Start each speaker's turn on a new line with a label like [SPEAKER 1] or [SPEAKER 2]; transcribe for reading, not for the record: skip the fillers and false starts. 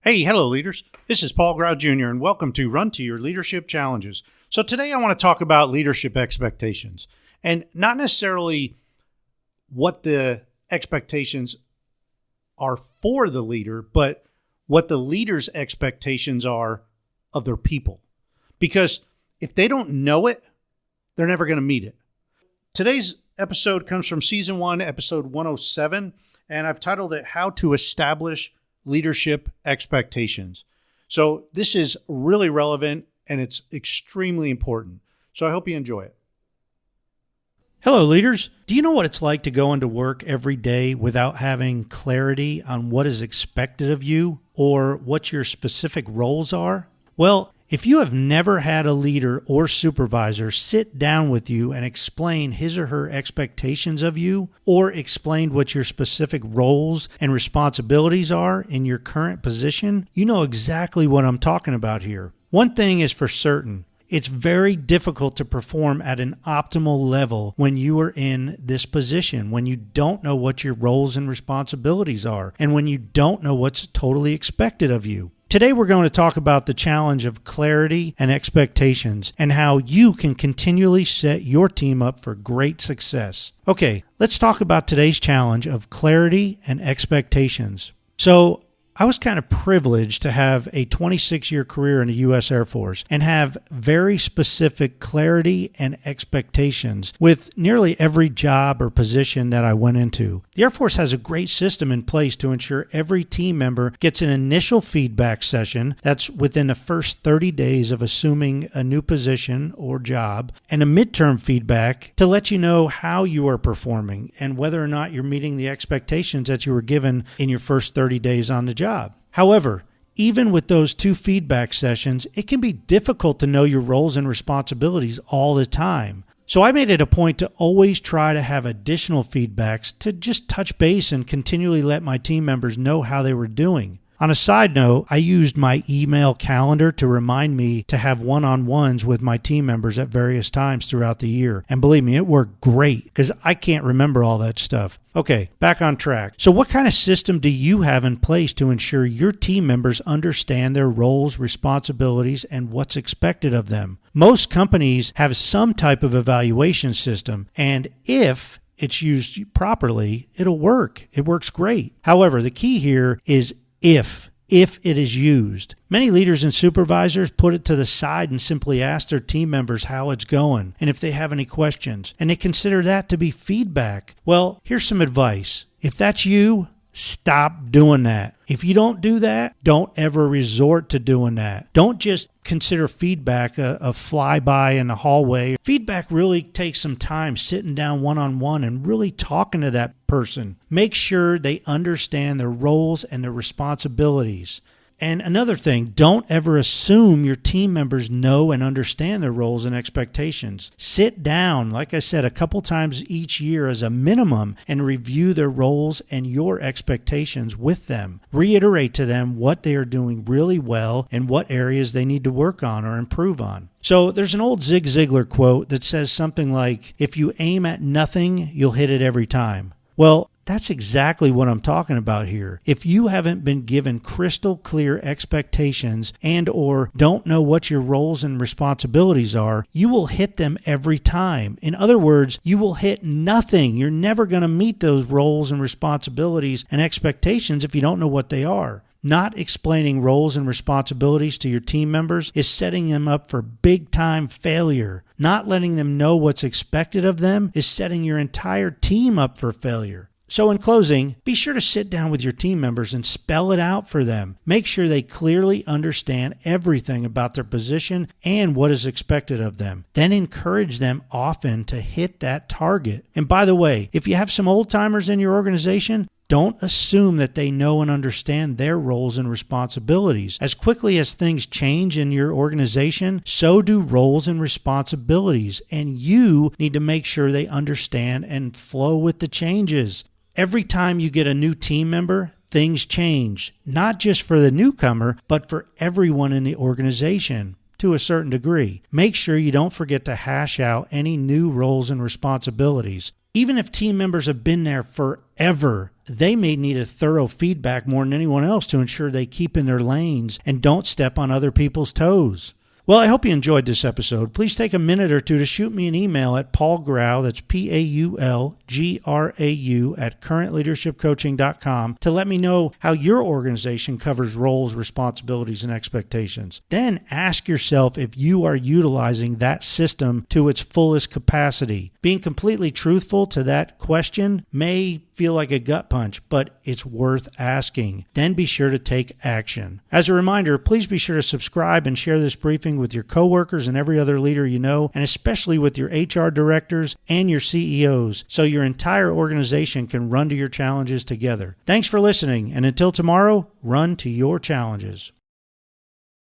[SPEAKER 1] Hey, hello leaders. This is Paul Grau Jr. and welcome to Run to Your Leadership Challenges. So today I want to talk about leadership expectations and not necessarily what the expectations are for the leader, but what the leader's expectations are of their people. Because if they don't know it, they're never going to meet it. Today's episode comes from Season 1, Episode 107, and I've titled it How to Establish Leadership Expectations. So this is really relevant and it's extremely important. So I hope you enjoy it. Hello, leaders. Do you know what it's like to go into work every day without having clarity on what is expected of you or what your specific roles are? Well, if you have never had a leader or supervisor sit down with you and explain his or her expectations of you, or explained what your specific roles and responsibilities are in your current position, you know exactly what I'm talking about here. One thing is for certain. It's very difficult to perform at an optimal level when you are in this position, when you don't know what your roles and responsibilities are, and when you don't know what's totally expected of you. Today we're going to talk about the challenge of clarity and expectations and how you can continually set your team up for great success. Okay, let's talk about today's challenge of clarity and expectations. So, I was kind of privileged to have a 26-year career in the U.S. Air Force and have very specific clarity and expectations with nearly every job or position that I went into. The Air Force has a great system in place to ensure every team member gets an initial feedback session that's within the first 30 days of assuming a new position or job, and a midterm feedback to let you know how you are performing and whether or not you're meeting the expectations that you were given in your first 30 days on the job. However, even with those two feedback sessions, it can be difficult to know your roles and responsibilities all the time. So I made it a point to always try to have additional feedbacks to just touch base and continually let my team members know how they were doing. On a side note, I used my email calendar to remind me to have one-on-ones with my team members at various times throughout the year. And believe me, it worked great because I can't remember all that stuff. Okay, back on track. So what kind of system do you have in place to ensure your team members understand their roles, responsibilities, and what's expected of them? Most companies have some type of evaluation system, and if it's used properly, it'll work. It works great. However, the key here is if it is used. Many leaders and supervisors put it to the side and simply ask their team members how it's going and if they have any questions, and they consider that to be feedback. Well, here's some advice. If that's you, stop doing that. If you don't do that, don't ever resort to doing that. Don't just consider feedback a flyby in the hallway. Feedback really takes some time sitting down one-on-one and really talking to that person. Make sure they understand their roles and their responsibilities. And another thing, don't ever assume your team members know and understand their roles and expectations. Sit down, like I said, a couple times each year as a minimum and review their roles and your expectations with them. Reiterate to them what they are doing really well and what areas they need to work on or improve on. So there's an old Zig Ziglar quote that says something like, if you aim at nothing, you'll hit it every time. Well, that's exactly what I'm talking about here. If you haven't been given crystal clear expectations and or don't know what your roles and responsibilities are, you will hit them every time. In other words, you will hit nothing. You're never going to meet those roles and responsibilities and expectations if you don't know what they are. Not explaining roles and responsibilities to your team members is setting them up for big-time failure. Not letting them know what's expected of them is setting your entire team up for failure. So in closing, be sure to sit down with your team members and spell it out for them. Make sure they clearly understand everything about their position and what is expected of them. Then encourage them often to hit that target. And by the way, if you have some old-timers in your organization, don't assume that they know and understand their roles and responsibilities. As quickly as things change in your organization, so do roles and responsibilities, and you need to make sure they understand and flow with the changes. Every time you get a new team member, things change, not just for the newcomer, but for everyone in the organization. To a certain degree. Make sure you don't forget to hash out any new roles and responsibilities. Even if team members have been there forever, they may need a thorough feedback more than anyone else to ensure they keep in their lanes and don't step on other people's toes. Well, I hope you enjoyed this episode. Please take a minute or two to shoot me an email at Paul Grau, that's PaulGrau, at currentleadershipcoaching.com to let me know how your organization covers roles, responsibilities, and expectations. Then ask yourself if you are utilizing that system to its fullest capacity. Being completely truthful to that question may feel like a gut punch, but it's worth asking. Then be sure to take action. As a reminder, please be sure to subscribe and share this briefing with your coworkers and every other leader you know, and especially with your HR directors and your CEOs, so your entire organization can run to your challenges together. Thanks for listening, and until tomorrow, run to your challenges.